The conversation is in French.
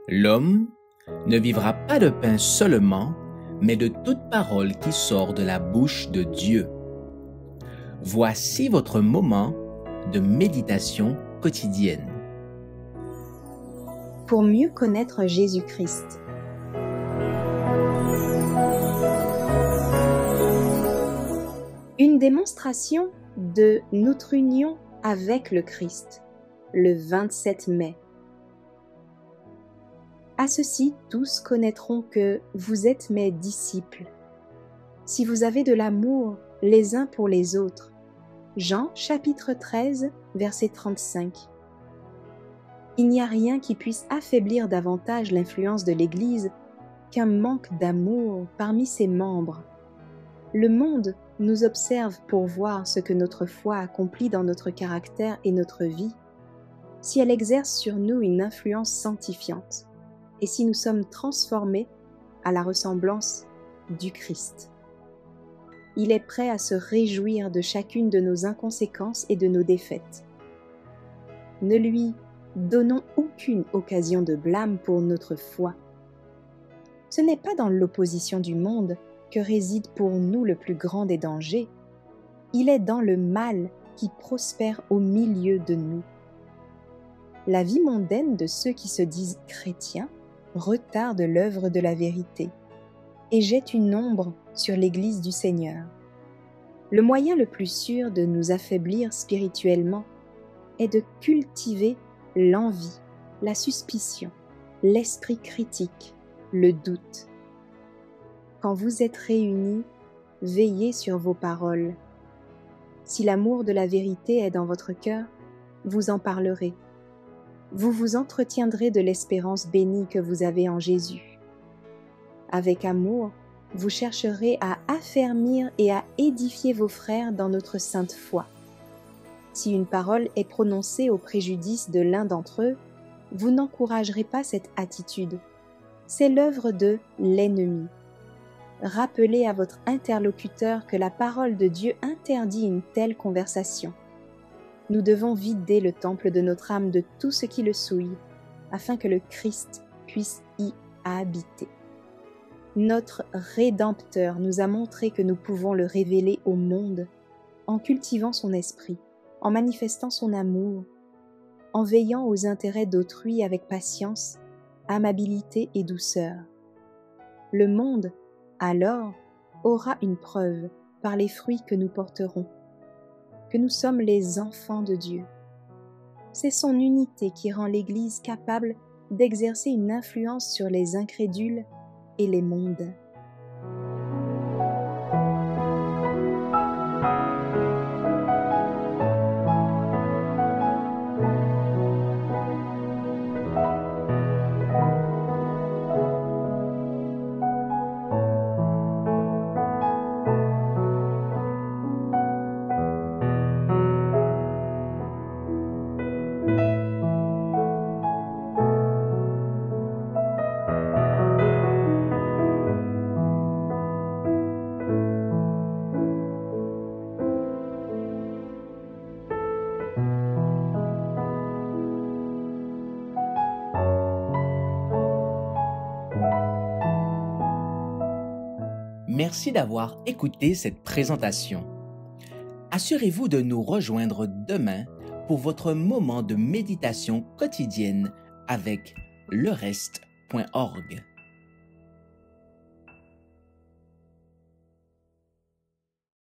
L'homme ne vivra pas de pain seulement, mais de toute parole qui sort de la bouche de Dieu. Voici votre moment de méditation quotidienne. Pour mieux connaître Jésus-Christ. Une démonstration de notre union avec le Christ, le 27 mai. À ceci, tous connaîtront que vous êtes mes disciples, si vous avez de l'amour les uns pour les autres. Jean chapitre 13, verset 35. Il n'y a rien qui puisse affaiblir davantage l'influence de l'Église qu'un manque d'amour parmi ses membres. Le monde nous observe pour voir ce que notre foi accomplit dans notre caractère et notre vie, si elle exerce sur nous une influence sanctifiante, et si nous sommes transformés à la ressemblance du Christ. Il est prêt à se réjouir de chacune de nos inconséquences et de nos défaites. Ne lui donnons aucune occasion de blâme pour notre foi. Ce n'est pas dans l'opposition du monde que réside pour nous le plus grand des dangers. Il est dans le mal qui prospère au milieu de nous. La vie mondaine de ceux qui se disent chrétiens retarde l'œuvre de la vérité et jette une ombre sur l'Église du Seigneur. Le moyen le plus sûr de nous affaiblir spirituellement est de cultiver l'envie, la suspicion, l'esprit critique, le doute. Quand vous êtes réunis, veillez sur vos paroles. Si l'amour de la vérité est dans votre cœur, vous en parlerez. Vous vous entretiendrez de l'espérance bénie que vous avez en Jésus. Avec amour, vous chercherez à affermir et à édifier vos frères dans notre sainte foi. Si une parole est prononcée au préjudice de l'un d'entre eux, vous n'encouragerez pas cette attitude. C'est l'œuvre de l'ennemi. Rappelez à votre interlocuteur que la parole de Dieu interdit une telle conversation. Nous devons vider le temple de notre âme de tout ce qui le souille, afin que le Christ puisse y habiter. Notre Rédempteur nous a montré que nous pouvons le révéler au monde en cultivant son esprit, en manifestant son amour, en veillant aux intérêts d'autrui avec patience, amabilité et douceur. Le monde, alors, aura une preuve par les fruits que nous porterons, que nous sommes les enfants de Dieu. C'est son unité qui rend l'Église capable d'exercer une influence sur les incrédules et les mondes. Merci d'avoir écouté cette présentation. Assurez-vous de nous rejoindre demain pour votre moment de méditation quotidienne avec lereste.org.